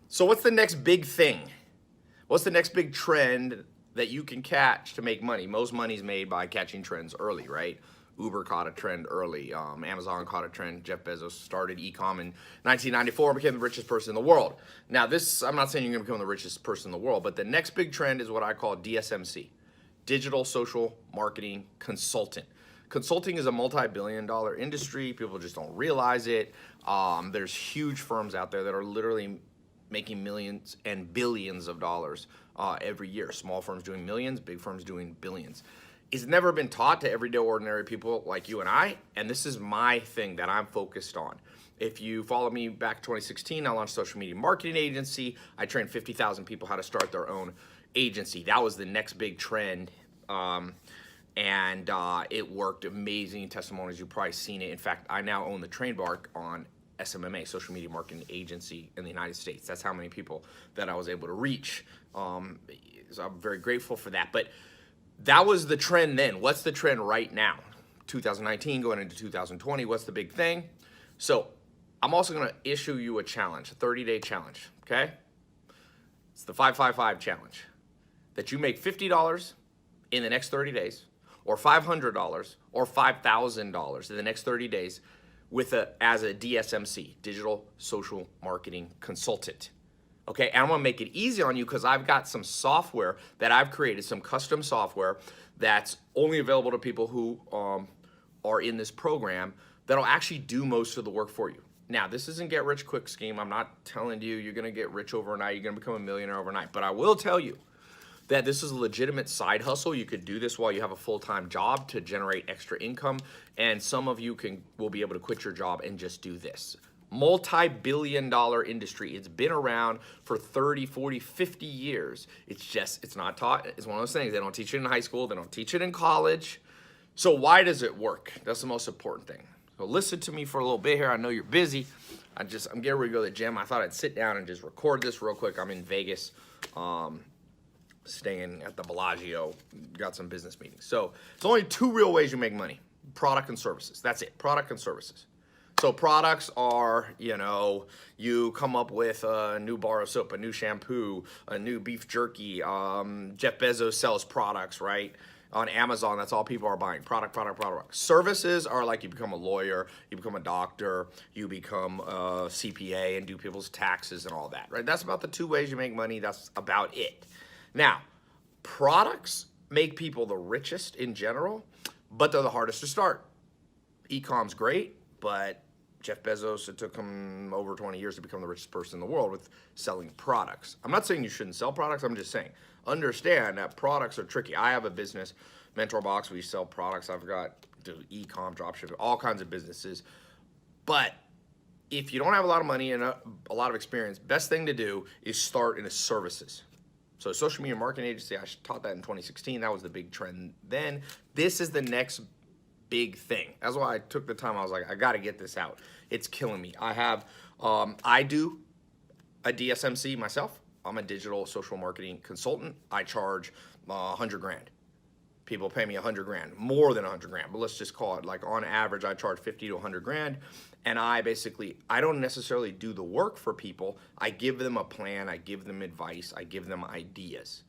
So what's the next big thing? What's the next big trend that you can catch to make money? Most money's made by catching trends early, right? Uber caught a trend early. Amazon caught a trend. Jeff Bezos started e-com in 1994 and became the richest person in the world. Now this, I'm not saying you're gonna become the richest person in the world, but the next big trend is what I call DSMC, Digital Social Marketing Consultant. Consulting is a multi-billion-dollar industry. People just don't realize it. There's huge firms out there that are literally making millions and billions of dollars every year. Small firms doing millions, big firms doing billions. It's never been taught to everyday ordinary people like you and I, and this is my thing that I'm focused on. If you follow me back in 2016, I launched a social media marketing agency. I trained 50,000 people how to start their own agency. That was the next big trend. And it worked. Amazing testimonies. You've probably seen it. In fact, I now own the Trainbark on SMMA, Social Media Marketing Agency in the United States. That's how many people that I was able to reach. So I'm very grateful for that. But that was the trend then. What's the trend right now? 2019 going into 2020, what's the big thing? So I'm also gonna issue you a challenge, a 30-day challenge, okay? It's the 555 challenge. That you make $50 in the next 30 days, or $500 or $5,000 in the next 30 days as a DSMC, Digital Social Marketing Consultant. Okay, and I'm gonna make it easy on you because I've got some software that I've created, some custom software that's only available to people who are in this program that'll actually do most of the work for you. Now, this isn't get rich quick scheme. I'm not telling you you're gonna get rich overnight, you're gonna become a millionaire overnight, but I will tell you that this is a legitimate side hustle. You could do this while you have a full-time job to generate extra income, and some of you will be able to quit your job and just do this. Multi-billion-dollar industry. It's been around for 30, 40, 50 years. It's not taught. It's one of those things. They don't teach it in high school. They don't teach it in college. So why does it work? That's the most important thing. So listen to me for a little bit here. I know you're busy. I'm getting ready to go to the gym. I thought I'd sit down and just record this real quick. I'm in Vegas. Staying at the Bellagio, got some business meetings. So it's only two real ways you make money: product and services. That's it, product and services. So products are, you come up with a new bar of soap, a new shampoo, a new beef jerky. Jeff Bezos sells products, right? On Amazon, that's all people are buying, product, product, product. Services are like you become a lawyer, you become a doctor, you become a CPA and do people's taxes and all that, right? That's about the two ways you make money. That's about it. Now, products make people the richest in general, but they're the hardest to start. E-com's great, but Jeff Bezos, it took him over 20 years to become the richest person in the world with selling products. I'm not saying you shouldn't sell products. I'm just saying, understand that products are tricky. I have a business, MentorBox. We sell products. I've got e-com, dropshipping, all kinds of businesses. But if you don't have a lot of money and a lot of experience, best thing to do is start in the services. So social media marketing agency, I taught that in 2016. That was the big trend then. This is the next big thing. That's why I took the time. I was like, I got to get this out. It's killing me. I do a DSMC myself. I'm a digital social marketing consultant. I charge 100 grand. People pay me 100 grand, more than 100 grand, but let's just call it like on average, I charge 50 to 100 grand. And I don't necessarily do the work for people. I give them a plan, I give them advice, I give them ideas.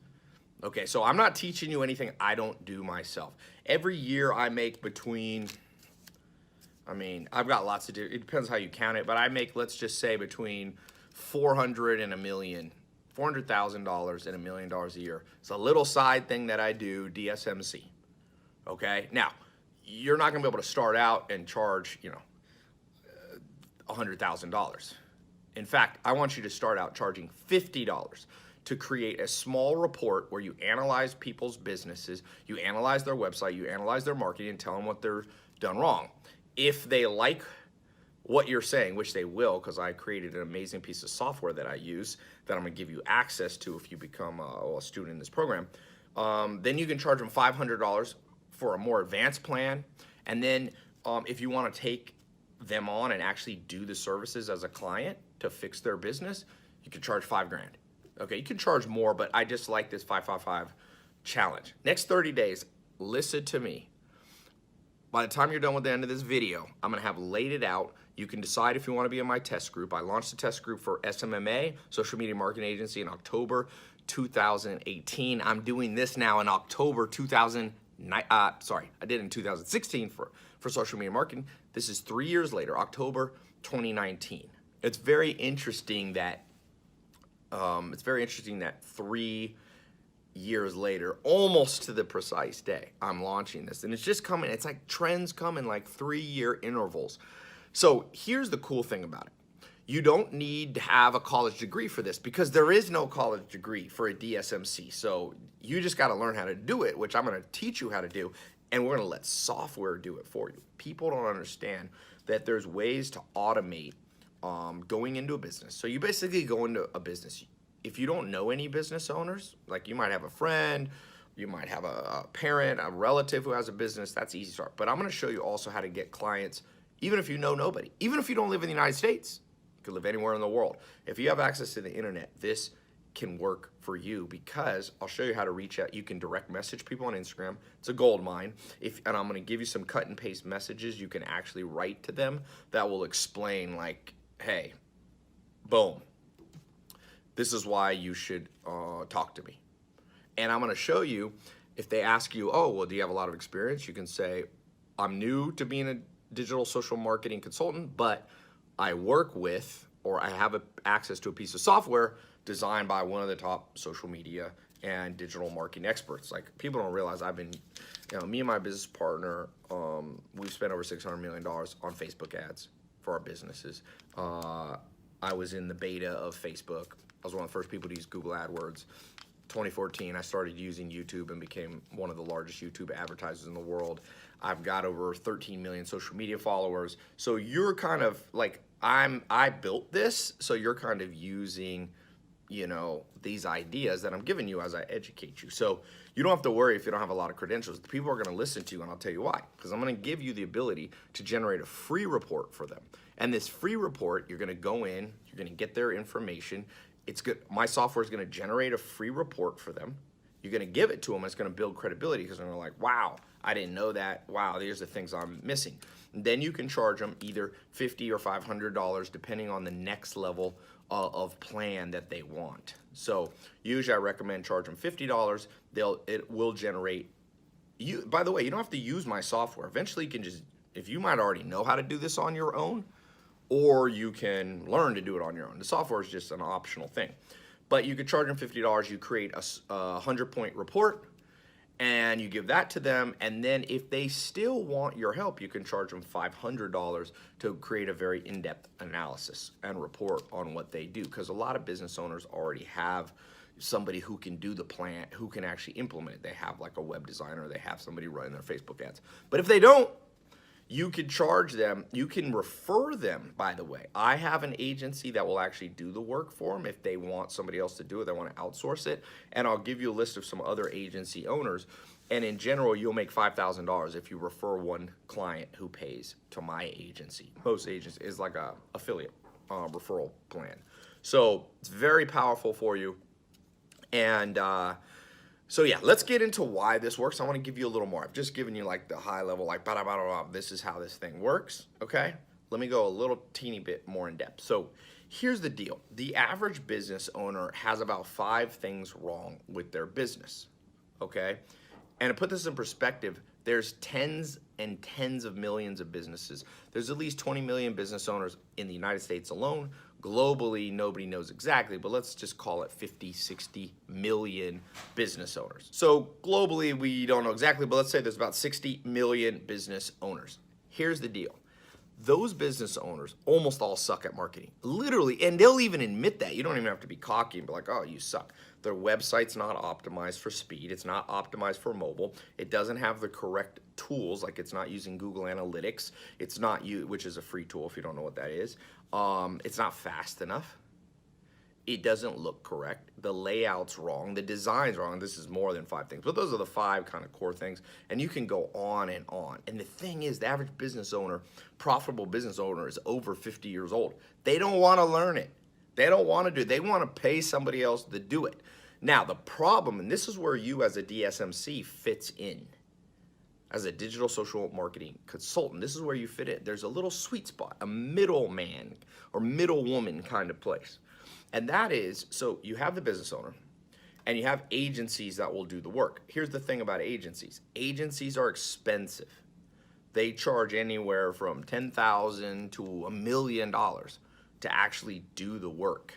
Okay, so I'm not teaching you anything I don't do myself. Every year I make I've got lots to do. It depends how you count it, but I make, let's just say, between $400,000 and $1 million. $400,000 and $1 million a year. It's a little side thing that I do, DSMC. Okay, now you're not going to be able to start out and charge, $100,000. In fact, I want you to start out charging $50 to create a small report where you analyze people's businesses, you analyze their website, you analyze their marketing, and tell them what they're done wrong. If they like what you're saying, which they will, because I created an amazing piece of software that I use that I'm going to give you access to if you become a student in this program, then you can charge them $500 for a more advanced plan. And then if you want to take them on and actually do the services as a client to fix their business, you can charge $5 grand. Okay, you can charge more, but I just like this 555 challenge. Next 30 days, listen to me. By the time you're done with the end of this video, I'm gonna have laid it out. You can decide if you wanna be in my test group. I launched a test group for SMMA, Social Media Marketing Agency, in October 2018. I'm doing this now in October 2009, I did in 2016 for social media marketing. This is 3 years later, October 2019. It's very interesting that 3 years later, almost to the precise day, I'm launching this. And it's just coming, it's like trends come in like 3-year intervals. So here's the cool thing about it. You don't need to have a college degree for this, because there is no college degree for a DSMC. So you just got to learn how to do it, which I'm going to teach you how to do. And we're going to let software do it for you. People don't understand that there's ways to automate going into a business. So you basically go into a business. If you don't know any business owners, like you might have a friend, you might have a parent, a relative who has a business, that's easy to start. But I'm going to show you also how to get clients, even if you know nobody, even if you don't live in the United States. You could live anywhere in the world. If you have access to the internet, this can work for you, because I'll show you how to reach out. You can direct message people on Instagram. It's a gold mine. And I'm going to give you some cut and paste messages you can actually write to them that will explain, like, hey, boom, this is why you should talk to me. And I'm going to show you, if they ask you, oh, well, do you have a lot of experience? You can say, I'm new to being a digital social marketing consultant, but I work with, or I have access to a piece of software designed by one of the top social media and digital marketing experts. Like, people don't realize I've been, me and my business partner, we've spent over $600 million on Facebook ads for our businesses. I was in the beta of Facebook. I was one of the first people to use Google AdWords. 2014, I started using YouTube and became one of the largest YouTube advertisers in the world. I've got over 13 million social media followers. So you're kind of like, I built this, so you're kind of using, these ideas that I'm giving you as I educate you. So you don't have to worry if you don't have a lot of credentials. The people are going to listen to you, and I'll tell you why. Because I'm going to give you the ability to generate a free report for them. And this free report, you're going to go in, you're going to get their information. It's good. My software is going to generate a free report for them. You're going to give it to them. It's going to build credibility, because they're like, wow, I didn't know that. Wow, these are the things I'm missing. And then you can charge them either $50 or $500, depending on the next level of plan that they want. So usually I recommend charge them $50. It will generate. By the way, you don't have to use my software. Eventually you can just, if you might already know how to do this on your own, or you can learn to do it on your own. The software is just an optional thing. But you could charge them $50. You create a 100-point report, and you give that to them. And then if they still want your help, you can charge them $500 to create a very in-depth analysis and report on what they do. Because a lot of business owners already have somebody who can do the plan, who can actually implement it. They have like a web designer, they have somebody running their Facebook ads. But if they don't, you can charge them, you can refer them, by the way. I have an agency that will actually do the work for them if they want somebody else to do it, they want to outsource it. And I'll give you a list of some other agency owners. And in general, you'll make $5,000 if you refer one client who pays to my agency. Most agents is like a affiliate referral plan. So it's very powerful for you. And so yeah, let's get into why this works. I want to give you a little more. I've just given you like the high level, like this is how this thing works, okay? Let me go a little teeny bit more in depth. So here's the deal. The average business owner has about 5 things wrong with their business, okay? And to put this in perspective, there's tens and tens of millions of businesses. There's at least 20 million business owners in the United States alone. Globally, nobody knows exactly, but let's just call it 50, 60 million business owners. So globally, we don't know exactly, but let's say there's about 60 million business owners. Here's the deal. Those business owners almost all suck at marketing, literally, and they'll even admit that. You don't even have to be cocky and be like, oh, you suck. Their website's not optimized for speed. It's not optimized for mobile. It doesn't have the correct tools, like it's not using Google Analytics. It's not which is a free tool if you don't know what that is. It's not fast enough. It doesn't look correct. The layout's wrong. The design's wrong. This is more than 5 things. But those are the 5 kind of core things. And you can go on and on. And the thing is, the average business owner, profitable business owner, is over 50 years old. They don't want to learn it. They don't want to do it. They want to pay somebody else to do it. Now, the problem, and this is where you as a DSMC fits in. as a digital social marketing consultant, this is where you fit in. There's a little sweet spot, a middleman or middle woman kind of place. And that is, so you have the business owner and you have agencies that will do the work. Here's the thing about agencies. Agencies are expensive. They charge anywhere from $10,000 to $1 million to actually do the work.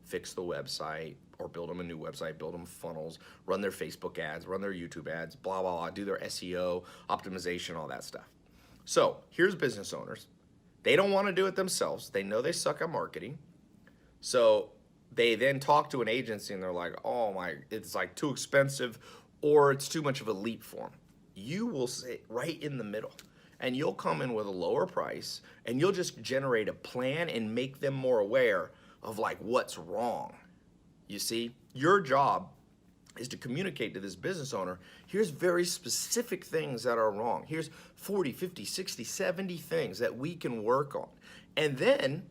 Fix the website, or build them a new website, build them funnels, run their Facebook ads, run their YouTube ads, blah, blah, blah, do their SEO, optimization, all that stuff. So here's business owners. They don't want to do it themselves. They know they suck at marketing. So they then talk to an agency and they're like, oh my, it's like too expensive or it's too much of a leap for them. You will sit right in the middle and you'll come in with a lower price and you'll just generate a plan and make them more aware of like what's wrong. You see, your job is to communicate to this business owner, here's very specific things that are wrong. Here's 40, 50, 60, 70 things that we can work on. And then,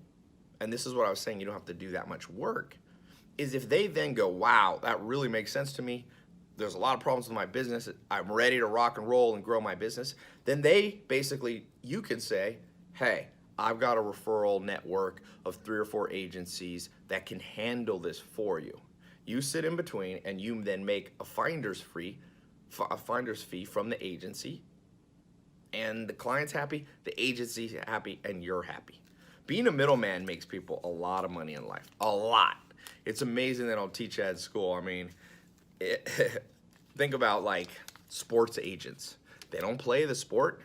and this is what I was saying, you don't have to do that much work, is if they then go, wow, that really makes sense to me. There's a lot of problems with my business. I'm ready to rock and roll and grow my business. Then they basically, you can say, hey, I've got a referral network of 3 or 4 agencies that can handle this for you. You sit in between and you then make a finder's fee from the agency, and the client's happy, the agency's happy, and you're happy. Being a middleman makes people a lot of money in life, a lot. It's amazing they don't teach that at school. I mean, think about like sports agents. They don't play the sport.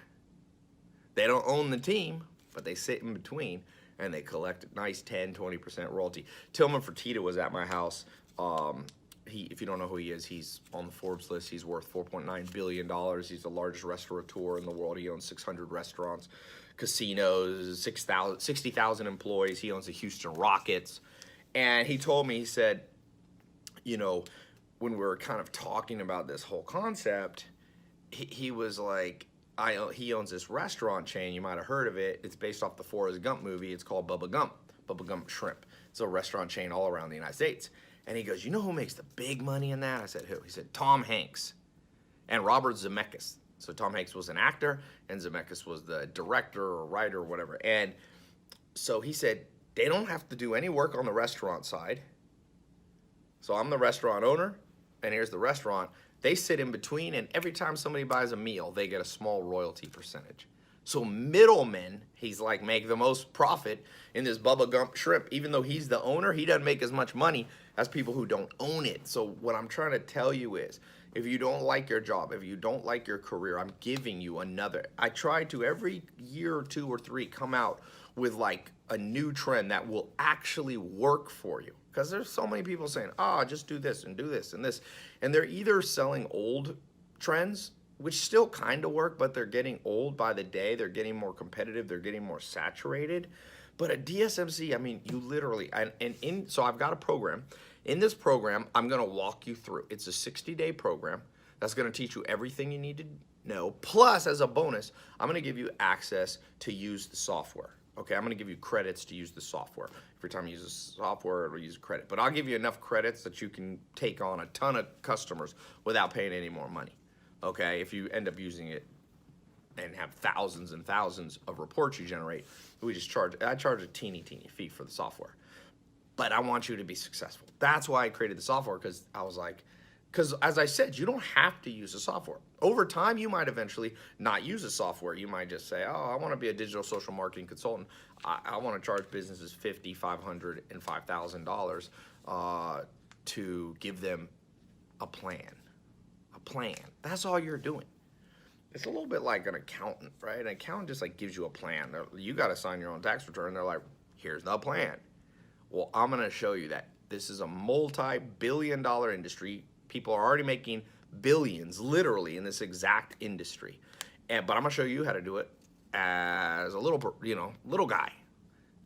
They don't own the team, but they sit in between and they collect a nice 10, 20% royalty. Tillman Fertitta was at my house. If you don't know who he is, he's on the Forbes list. He's worth $4.9 billion. He's the largest restaurateur in the world. He owns 600 restaurants, casinos, 60,000 employees. He owns the Houston Rockets. And he told me, he said, you know, when we were kind of talking about this whole concept, he was like, he owns this restaurant chain. You might have heard of it. It's based off the Forrest Gump movie. It's called Bubba Gump Shrimp. It's a restaurant chain all around the United States. And he goes, you know who makes the big money in that? I said, who? He said, Tom Hanks and Robert Zemeckis. So Tom Hanks was an actor and Zemeckis was the director or writer or whatever. And so he said, they don't have to do any work on the restaurant side. So I'm the restaurant owner, and here's the restaurant. They sit in between, and every time somebody buys a meal, they get a small royalty percentage. So middlemen, he's like, make the most profit in this Bubba Gump Shrimp. Even though he's the owner, he doesn't make as much money as people who don't own it. So what I'm trying to tell you is, if you don't like your job, if you don't like your career, I'm giving you another. I try to every year or 2 or 3 come out with like a new trend that will actually work for you. Because there's so many people saying, just do this and do this and this. And they're either selling old trends, which still kind of work, but they're getting old by the day. They're getting more competitive. They're getting more saturated. But at DSMC, I mean, you literally, so I've got a program. In this program, I'm going to walk you through. It's a 60-day program that's going to teach you everything you need to know. Plus, as a bonus, I'm going to give you access to use the software. Okay, I'm going to give you credits to use the software. Every time you use the software, it'll use a credit. But I'll give you enough credits that you can take on a ton of customers without paying any more money. Okay, if you end up using it and have thousands and thousands of reports you generate, I charge a teeny fee for the software. But I want you to be successful. That's why I created the software, because I was like, because as I said, you don't have to use the software. Over time, you might eventually not use the software. You might just say, I want to be a digital social marketing consultant. I want to charge businesses $50, $500, and $5,000 to give them a plan. A plan. That's all you're doing. It's a little bit like an accountant, right? An accountant just like gives you a plan. You got to sign your own tax return. They're like, here's the plan. Well, I'm going to show you that this is a multi-billion-dollar industry. People are already making billions, literally, in this exact industry. But I'm going to show you how to do it as a little guy,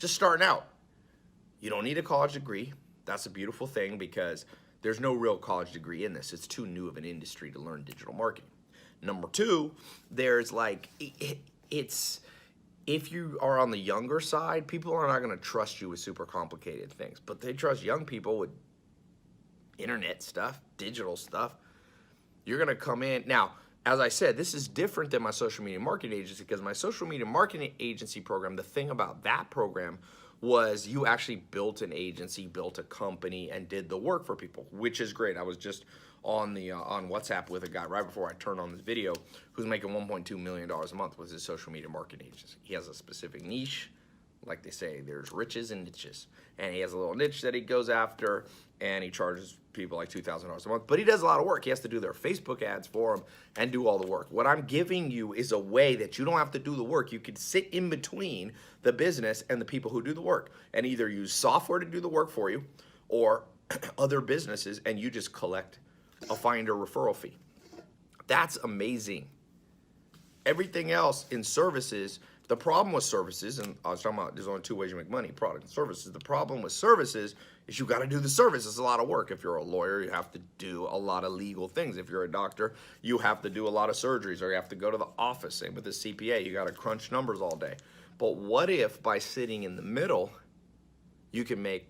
just starting out. You don't need a college degree. That's a beautiful thing, because there's no real college degree in this. It's too new of an industry to learn digital marketing. Number 2, there's like, if you are on the younger side, people are not going to trust you with super complicated things, but they trust young people with internet stuff, digital stuff. You're going to come in. Now, as I said, this is different than my social media marketing agency, because my social media marketing agency program, the thing about that program was you actually built an agency, built a company, and did the work for people, which is great. I was just on the on WhatsApp with a guy right before I turned on this video who's making $1.2 million a month with his social media marketing agency. He has a specific niche. Like they say, there's riches and niches. And he has a little niche that he goes after, and he charges people like $2,000 a month. But he does a lot of work. He has to do their Facebook ads for him and do all the work. What I'm giving you is a way that you don't have to do the work. You can sit in between the business and the people who do the work, and either use software to do the work for you or other businesses, and you just collect a finder referral fee. That's amazing. Everything else in services, the problem with services, and I was talking about there's only two ways you make money, product and services. The problem with services is you got to do the service. It's a lot of work. If you're a lawyer, you have to do a lot of legal things. If you're a doctor, you have to do a lot of surgeries, or you have to go to the office. Same with the CPA. You got to crunch numbers all day. But what if by sitting in the middle, you can make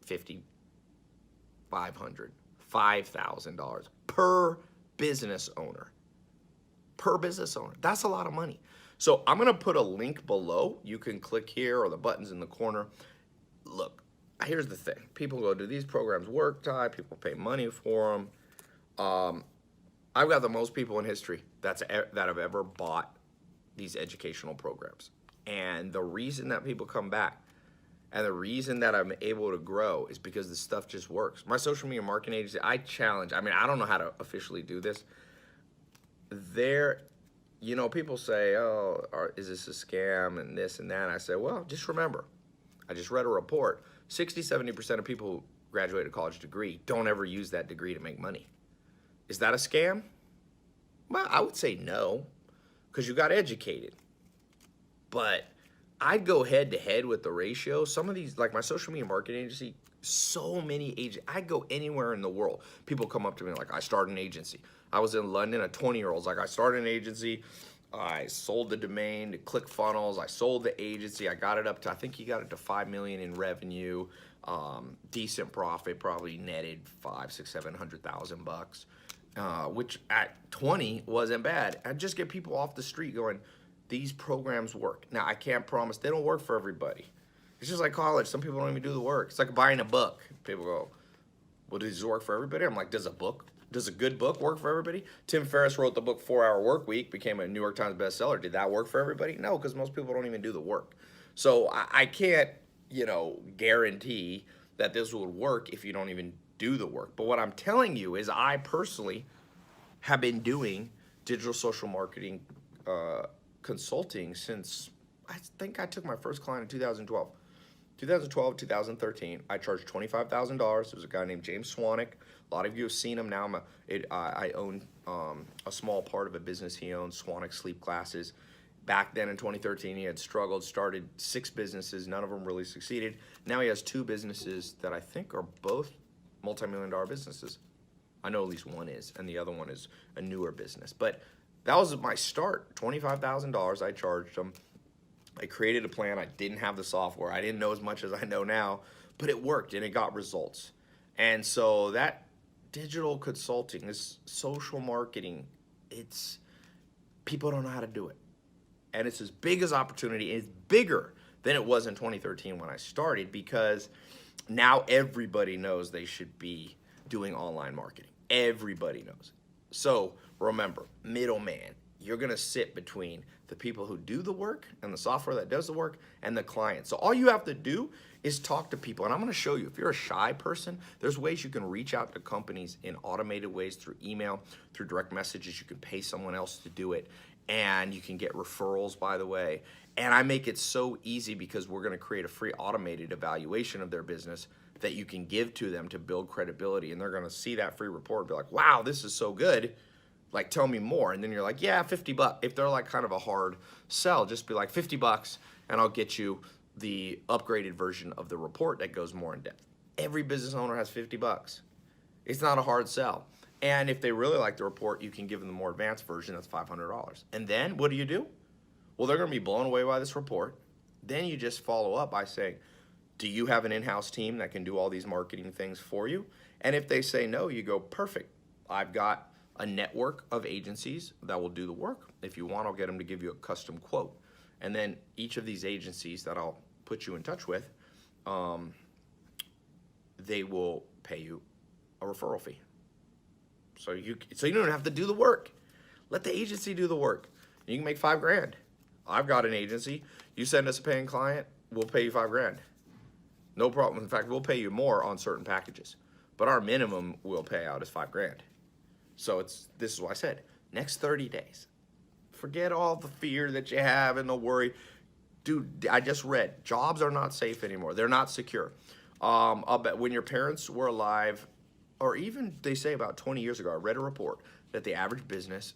$50, $500, $5,000 per business owner? Per business owner. That's a lot of money. So I'm going to put a link below. You can click here, or the button's in the corner. Look, here's the thing. People go, do these programs work, Ty? People pay money for them. I've got the most people in history that have ever bought these educational programs. And the reason that people come back and the reason that I'm able to grow is because the stuff just works. My social media marketing agency, I don't know how to officially do this. People say, oh, is this a scam and this and that? And I say, well, just remember, I just read a report. 60-70% of people who graduate a college degree don't ever use that degree to make money. Is that a scam? Well, I would say no, because you got educated. But I'd go head to head with the ratio. Some of these, like my social media marketing agency, so many agents, I'd go anywhere in the world. People come up to me like, I started an agency. I was in London, a 20-year-old's like, I started an agency. I sold the domain to ClickFunnels. I sold the agency. I got it up to, I think he got it to 5 million in revenue, decent profit, probably netted 500,000, 600,000, 700,000 bucks, which at 20 wasn't bad. I'd just get people off the street going, these programs work. Now, I can't promise they don't work for everybody. It's just like college. Some people don't even do the work. It's like buying a book. People go, well, does this work for everybody? I'm like, does a good book work for everybody? Tim Ferriss wrote the book 4 Hour Work Week, became a New York Times bestseller. Did that work for everybody? No, because most people don't even do the work. So I can't, guarantee that this would work if you don't even do the work. But what I'm telling you is I personally have been doing digital social marketing consulting since, I think I took my first client in 2012. 2013, I charged $25,000. There was a guy named James Swanwick. A lot of you have seen him now. I own a small part of a business he owns, Swanwick Sleep Classes. Back then in 2013, he had struggled, started 6 businesses. None of them really succeeded. Now he has 2 businesses that I think are both multi-million-dollar businesses. I know at least one is, and the other one is a newer business. But that was my start, $25,000 I charged him. I created a plan. I didn't have the software. I didn't know as much as I know now, but it worked and it got results. And so that digital consulting, this social marketing, people don't know how to do it. And it's as big as opportunity. It's bigger than it was in 2013 when I started, because now everybody knows they should be doing online marketing. Everybody knows. So remember, middleman. You're going to sit between the people who do the work and the software that does the work and the client. So all you have to do is talk to people. And I'm going to show you, if you're a shy person, there's ways you can reach out to companies in automated ways through email, through direct messages. You can pay someone else to do it. And you can get referrals, by the way. And I make it so easy because we're going to create a free automated evaluation of their business that you can give to them to build credibility. And they're going to see that free report and be like, wow, this is so good. Like, tell me more. And then you're like, yeah, $50. If they're like kind of a hard sell, just be like $50 and I'll get you the upgraded version of the report that goes more in depth. Every business owner has $50. It's not a hard sell. And if they really like the report, you can give them the more advanced version. That's $500. And then what do? Well, they're going to be blown away by this report. Then you just follow up by saying, do you have an in-house team that can do all these marketing things for you? And if they say no, you go, perfect. I've got a network of agencies that will do the work. If you want, I'll get them to give you a custom quote. And then each of these agencies that I'll put you in touch with, they will pay you a referral fee. So you don't have to do the work. Let the agency do the work. You can make $5,000. I've got an agency. You send us a paying client, we'll pay you $5,000. No problem. In fact, we'll pay you more on certain packages, but our minimum we'll pay out is $5,000. So this is why I said next 30 days. Forget all the fear that you have and the worry. Dude, I just read jobs are not safe anymore. They're not secure. I'll bet when your parents were alive, or even they say about 20 years ago, I read a report that the average business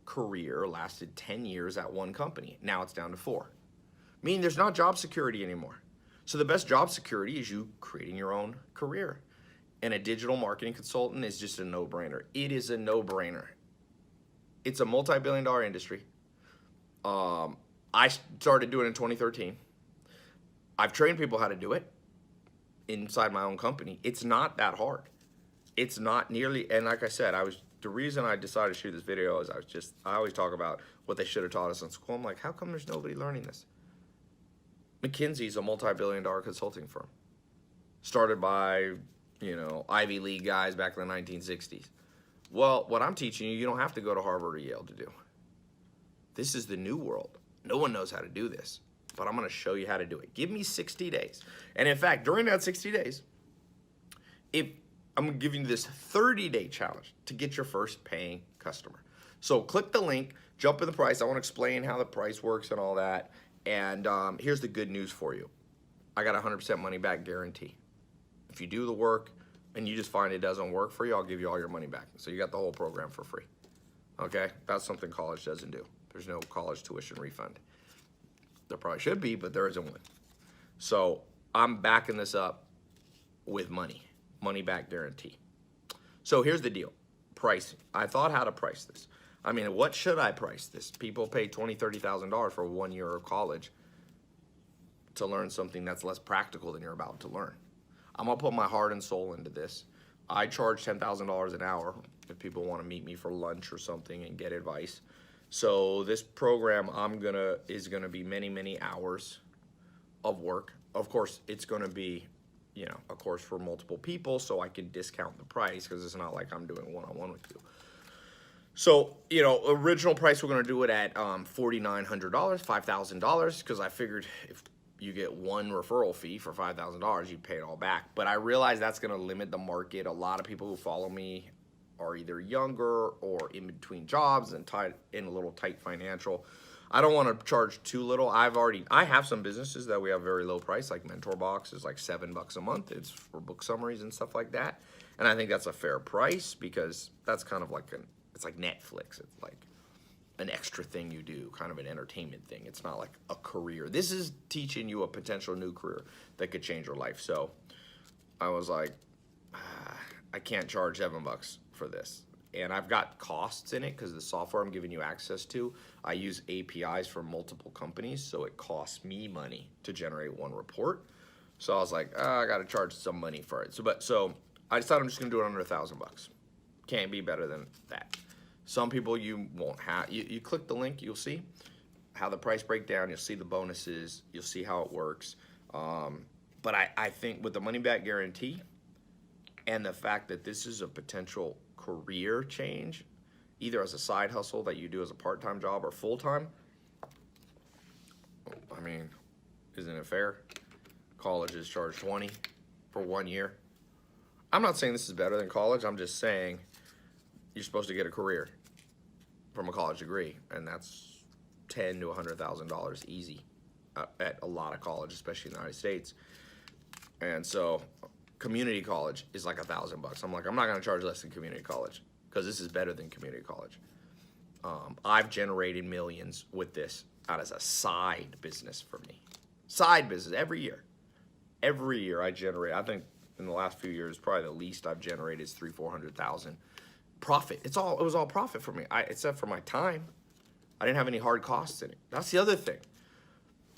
career lasted 10 years at one company. Now it's down to 4. Meaning there's not job security anymore. So the best job security is you creating your own career. And a digital marketing consultant is just a no-brainer. It is a no-brainer. It's a multi-billion-dollar industry. I started doing it in 2013. I've trained people how to do it inside my own company. It's not that hard. It's not nearly, and like I said, the reason I decided to shoot this video is I always talk about what they should have taught us in school. I'm like, how come there's nobody learning this? McKinsey's a multi-billion-dollar consulting firm. Started by, Ivy League guys back in the 1960s. Well, what I'm teaching you, you don't have to go to Harvard or Yale to do. This is the new world. No one knows how to do this, but I'm going to show you how to do it. Give me 60 days. And in fact, during that 60 days, I'm giving you this 30-day challenge to get your first paying customer. So click the link, jump in the price. I want to explain how the price works and all that. And here's the good news for you. I got a 100% money back guarantee. If you do the work and you just find it doesn't work for you, I'll give you all your money back. So you got the whole program for free. Okay? That's something college doesn't do. There's no college tuition refund. There probably should be, but there isn't one. So I'm backing this up with money. Money back guarantee. So here's the deal. Pricing. I thought how to price this. I mean, what should I price this? People pay $20,000, $30,000 for 1 year of college to learn something that's less practical than you're about to learn. I'm going to put my heart and soul into this. I charge $10,000 an hour if people want to meet me for lunch or something and get advice. So this program is gonna be many, many hours of work. Of course, it's gonna be, a course for multiple people, so I can discount the price because it's not like I'm doing one-on-one with you. So, original price, we're gonna do it at $4,900, $5,000, because I figured if you get one referral fee for $5,000, you pay it all back. But I realize that's gonna limit the market. A lot of people who follow me are either younger or in between jobs and in a little tight financial. I don't want to charge too little. I have some businesses that we have very low price, like MentorBox is like $7 a month. It's for book summaries and stuff like that. And I think that's a fair price because that's kind of like it's like Netflix. It's like an extra thing you do, kind of an entertainment thing. It's not like a career. This is teaching you a potential new career that could change your life. So I was like, I can't charge $7 for this. And I've got costs in it because the software I'm giving you access to, I use APIs from multiple companies, so it costs me money to generate one report. So I was like, I got to charge some money for it. So I decided I'm just going to do it under $1,000. Can't be better than that. Some people you won't have. You click the link, you'll see how the price breakdown. You'll see the bonuses. You'll see how it works. But I think with the money back guarantee and the fact that this is a potential career change, either as a side hustle that you do as a part-time job or full-time, I mean, isn't it fair? Colleges charge $20 for 1 year. I'm not saying this is better than college. I'm just saying you're supposed to get a career from a college degree, and that's $10,000 to $100,000 easy at a lot of colleges, especially in the United States. And so community college is like $1,000. I'm like, I'm not going to charge less than community college because this is better than community college. I've generated millions with this out as a side business for me. Side business every year. Every year I generate, I think in the last few years, probably the least I've generated is $300,000-$400,000 profit. It was all profit for me, except for my time. I didn't have any hard costs in it. That's the other thing.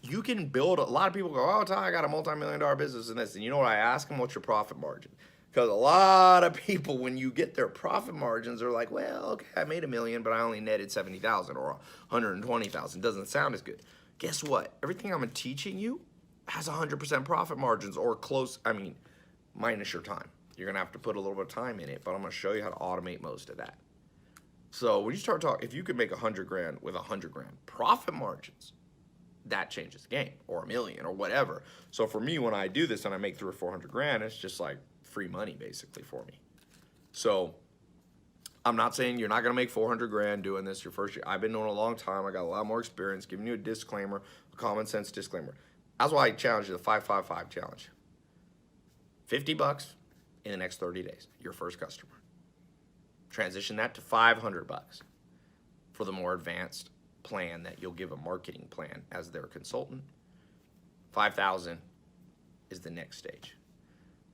You can build, a lot of people go, oh, Ty, I got a multi-million-dollar business and this. And you know what I ask them? What's your profit margin? Because a lot of people, when you get their profit margins, are like, well, okay, I made $1 million, but I only netted 70,000 or 120,000. Doesn't sound as good. Guess what? Everything I'm teaching you has 100% profit margins or close. I mean, minus your time. You're gonna have to put a little bit of time in it, but I'm gonna show you how to automate most of that. So when you start talking, if you could make 100 grand with 100 grand profit margins, that changes the game, or $1 million or whatever. So for me, when I do this and I make 300 or 400 grand, it's just like free money basically for me. So I'm not saying you're not gonna make 400 grand doing this your first year. I've been doing it a long time. I got a lot more experience. Giving you a disclaimer, a common sense disclaimer. That's why I challenge you, the 555 challenge. $50 in the next 30 days, your first customer. Transition that to $500 for the more advanced plan that you'll give a marketing plan as their consultant. 5,000 is the next stage.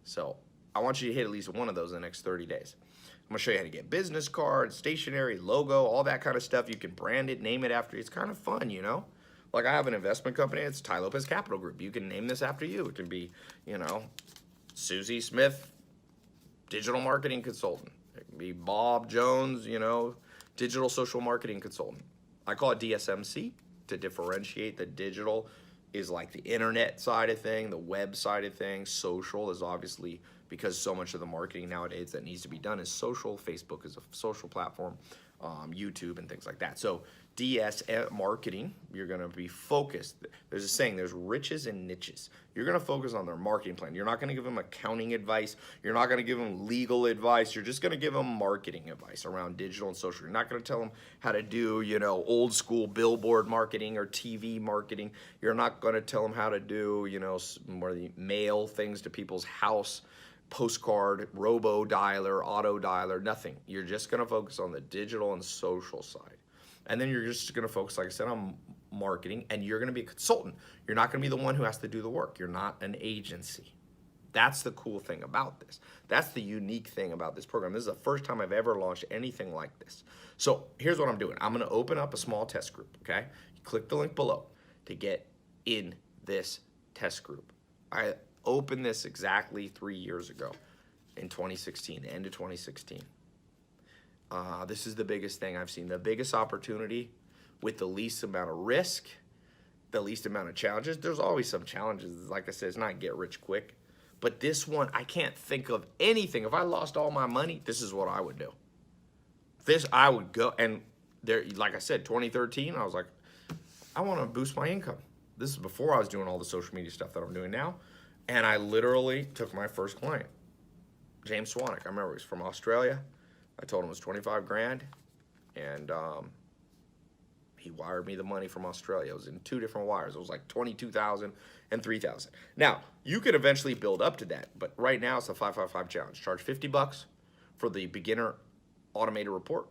So I want you to hit at least one of those in the next 30 days. I'm gonna show you how to get business cards, stationery, logo, all that kind of stuff. You can brand it, name it after you. It's kind of fun, you know? Like I have an investment company, it's Ty Lopez Capital Group. You can name this after you. It can be, you know, Susie Smith, digital marketing consultant. It can be Bob Jones, you know, digital social marketing consultant. I call it DSMC to differentiate. The digital is like the internet side of thing, the web side of things. Social is obviously, because so much of the marketing nowadays that needs to be done is social. Facebook is a social platform, YouTube and things like that. So DS marketing, you're gonna be focused. There's a saying, there's riches and niches. You're gonna focus on their marketing plan. You're not gonna give them accounting advice. You're not gonna give them legal advice. You're just gonna give them marketing advice around digital and social. You're not gonna tell them how to do, you know, old school billboard marketing or TV marketing. You're not gonna tell them how to do, you know, more the mail things to people's house, postcard, robo dialer, auto dialer, nothing. You're just gonna focus on the digital and social side. And then you're just gonna focus, like I said, on marketing, and you're gonna be a consultant. You're not gonna be the one who has to do the work. You're not an agency. That's the cool thing about this. That's the unique thing about this program. This is the first time I've ever launched anything like this. So here's what I'm doing. I'm gonna open up a small test group, okay? You click the link below to get in this test group. I opened this exactly 3 years ago in 2016, the end of 2016. This is the biggest thing I've seen, the biggest opportunity with the least amount of risk, the least amount of challenges. There's always some challenges. Like I said, it's not get rich quick. But this one, I can't think of anything. If I lost all my money, this is what I would do. This, I would go, and there, like I said, 2013, I was like, I want to boost my income. This is before I was doing all the social media stuff that I'm doing now. And I literally took my first client, James Swanwick. I remember he was from Australia. I told him it was 25 grand, and he wired me the money from Australia. It was in 2 different wires. It was like 22,000 and 3,000. Now, you could eventually build up to that, but right now it's a 555 challenge. Charge $50 for the beginner automated report,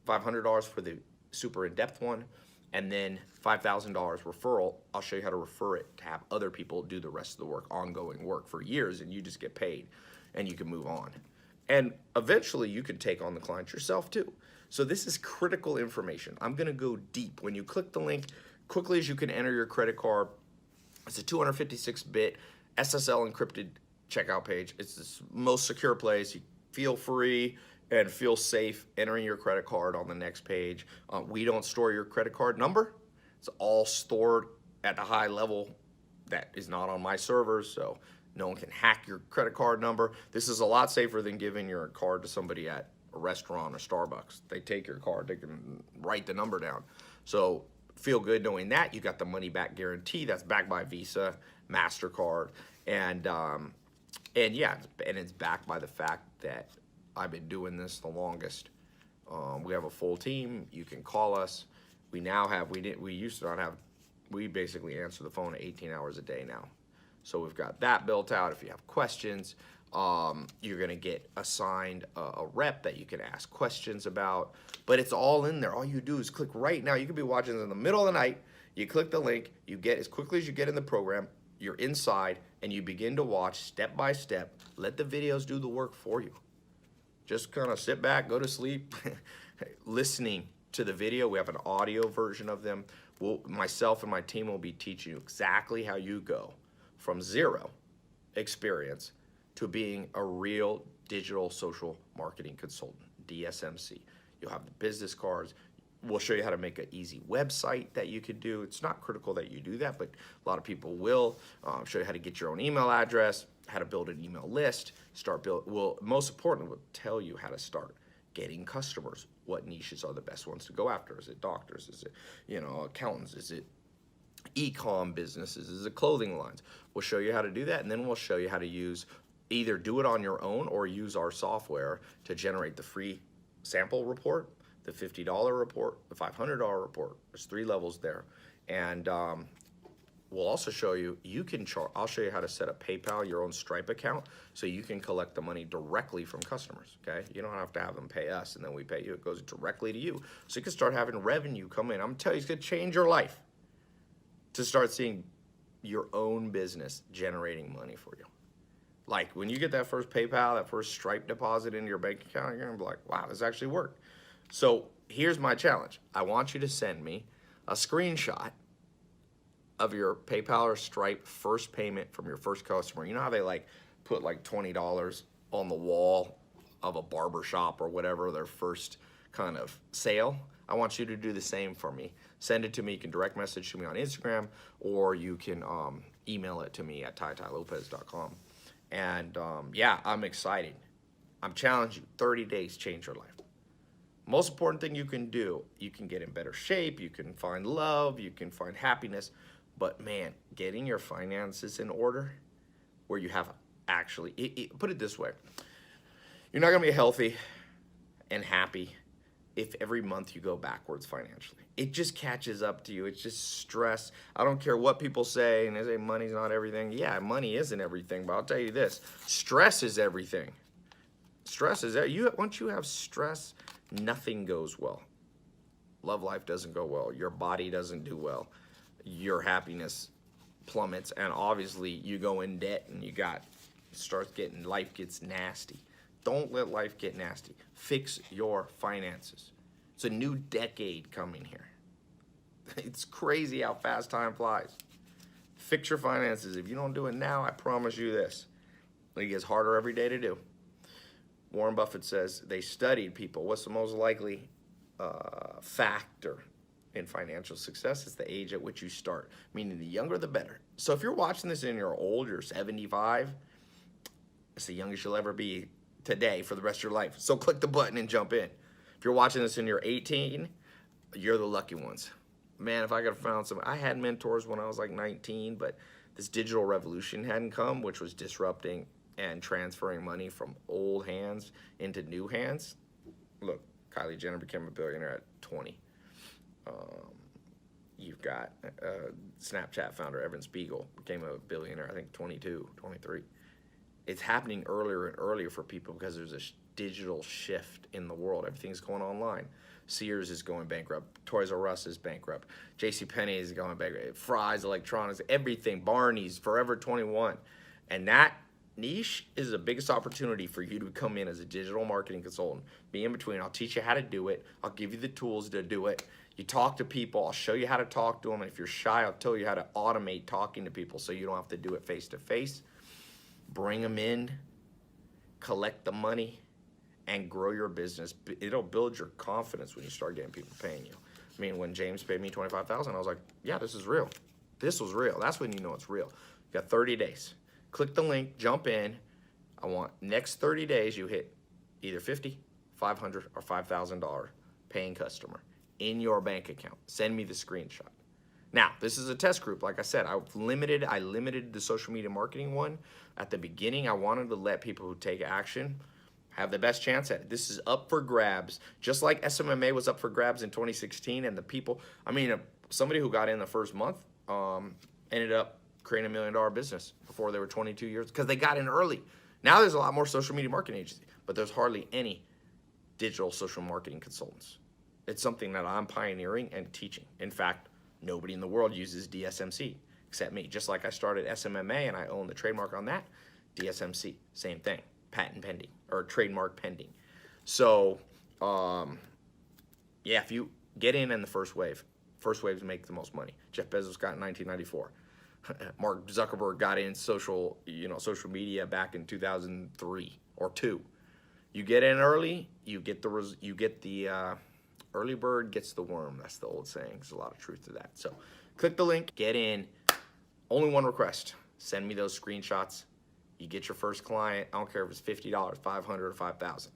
$500 for the super in-depth one, and then $5,000 referral. I'll show you how to refer it to have other people do the rest of the work, ongoing work for years, and you just get paid, and you can move on. And eventually you can take on the client yourself too. So this is critical information. I'm gonna go deep. When you click the link, quickly as you can enter your credit card. It's a 256-bit SSL encrypted checkout page. It's the most secure place. You feel free and feel safe entering your credit card on the next page. We don't store your credit card number. It's all stored at a high level that is not on my servers, so no one can hack your credit card number. This is a lot safer than giving your card to somebody at a restaurant or Starbucks. They take your card, they can write the number down. So feel good knowing that. You got the money back guarantee that's backed by Visa, MasterCard, and yeah, and it's backed by the fact that I've been doing this the longest. We have a full team. You can call us. We now have, we used to not have, we basically answer the phone 18 hours a day now. So we've got that built out. If you have questions, you're gonna get assigned a rep that you can ask questions about, but it's all in there. All you do is click right now. You could be watching this in the middle of the night. You click the link, you get, as quickly as you get in the program, you're inside and you begin to watch step by step. Let the videos do the work for you. Just kind of sit back, go to sleep, listening to the video. We have an audio version of them. Myself and my team will be teaching you exactly how you go from zero experience to being a real digital social marketing consultant, DSMC. You'll have the business cards. We'll show you how to make an easy website that you could do. It's not critical that you do that, but a lot of people will. Show you how to get your own email address, how to build an email list, most importantly, we'll tell you how to start getting customers. What niches are the best ones to go after? Is it doctors? Is it, accountants? Is it e-com businesses? Is it clothing lines? We'll show you how to do that, and then we'll show you how to either do it on your own or use our software to generate the free sample report, the $50 report, the $500 report. There's 3 levels there. And we'll also show you, I'll show you how to set up PayPal, your own Stripe account, so you can collect the money directly from customers, okay? You don't have to have them pay us and then we pay you. It goes directly to you. So you can start having revenue come in. I'm telling you, it's gonna change your life to start seeing your own business generating money for you. Like when you get that first PayPal, that first Stripe deposit into your bank account, you're gonna be like, wow, this actually worked. So here's my challenge. I want you to send me a screenshot of your PayPal or Stripe first payment from your first customer. You know how they put $20 on the wall of a barber shop or whatever, their first kind of sale? I want you to do the same for me. Send it to me. You can direct message to me on Instagram, or you can email it to me at tytylopez.com. And yeah, I'm excited. I'm challenging you. 30 days, change your life. Most important thing you can do, you can get in better shape, you can find love, you can find happiness, but man, getting your finances in order where you have put it this way, you're not gonna be healthy and happy if every month you go backwards financially. It just catches up to you. It's just stress. I don't care what people say, and they say money's not everything. Yeah, money isn't everything, but I'll tell you this, stress is everything. Stress is once you have stress, nothing goes well. Love life doesn't go well. Your body doesn't do well. Your happiness plummets, and obviously you go in debt and life gets nasty. Don't let life get nasty. Fix your finances. It's a new decade coming here. It's crazy how fast time flies. Fix your finances. If you don't do it now, I promise you this, it gets harder every day to do. Warren Buffett says they studied people. What's the most likely factor in financial success? It's the age at which you start, meaning the younger the better. So if you're watching this and you're old, you're 75, it's the youngest you'll ever be today for the rest of your life. So click the button and jump in. If you're watching this and you're 18, you're the lucky ones. Man, if I could have found I had mentors when I was 19, but this digital revolution hadn't come, which was disrupting and transferring money from old hands into new hands. Look, Kylie Jenner became a billionaire at 20. You've got Snapchat founder Evan Spiegel became a billionaire, I think 22, 23. It's happening earlier and earlier for people because there's a digital shift in the world. Everything's going online. Sears is going bankrupt. Toys R Us is bankrupt. JCPenney is going bankrupt. Fry's Electronics, everything. Barney's, Forever 21. And that niche is the biggest opportunity for you to come in as a digital marketing consultant. Be in between. I'll teach you how to do it. I'll give you the tools to do it. You talk to people. I'll show you how to talk to them. And if you're shy, I'll tell you how to automate talking to people so you don't have to do it face to face. Bring them in, collect the money, and grow your business. It'll build your confidence when you start getting people paying you. I mean, when James paid me $25,000, I was like, yeah, this is real. This was real. That's when you know it's real. You got 30 days. Click the link, jump in. I want next 30 days you hit either $50, $500, or $5,000 paying customer in your bank account. Send me the screenshot. Now, this is a test group. Like I said, I limited the social media marketing one. At the beginning, I wanted to let people who take action have the best chance at it. This is up for grabs. Just like SMMA was up for grabs in 2016, and the people, somebody who got in the first month ended up creating $1 million business before they were 22 years because they got in early. Now there's a lot more social media marketing agencies, but there's hardly any digital social marketing consultants. It's something that I'm pioneering and teaching. In fact, nobody in the world uses DSMC except me. Just like I started SMMA and I own the trademark on that, DSMC, same thing, patent pending or trademark pending. So, yeah, if you get in the first waves make the most money. Jeff Bezos got in 1994. Mark Zuckerberg got in social media back in 2003 or 2. You get in early, you get the early bird gets the worm. That's the old saying. There's a lot of truth to that. So click the link, get in. Only one request. Send me those screenshots. You get your first client. I don't care if it's $50, $500, or $5,000.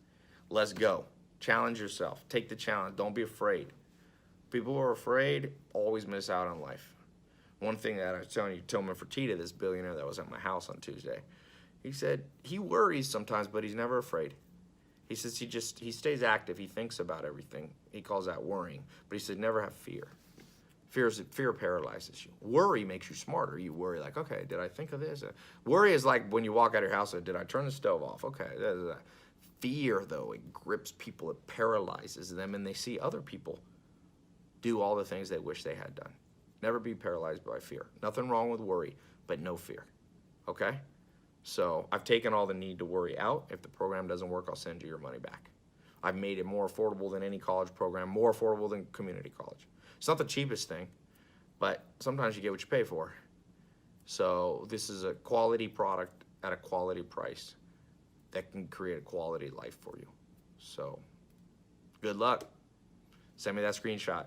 Let's go. Challenge yourself. Take the challenge. Don't be afraid. People who are afraid always miss out on life. One thing that I was telling you, Tillman Fertitta, this billionaire that was at my house on Tuesday, he said he worries sometimes, but he's never afraid. He says he stays active. He thinks about everything. He calls that worrying. But he said never have fear. Fear paralyzes you. Worry makes you smarter. You worry like, okay, did I think of this? Worry is like when you walk out of your house, did I turn the stove off? Okay. Fear, though, it grips people. It paralyzes them, and they see other people do all the things they wish they had done. Never be paralyzed by fear. Nothing wrong with worry, but no fear. Okay? So I've taken all the need to worry out. If the program doesn't work, I'll send you your money back. I've made it more affordable than any college program, more affordable than community college. It's not the cheapest thing, but sometimes you get what you pay for. So this is a quality product at a quality price that can create a quality life for you. So good luck. Send me that screenshot.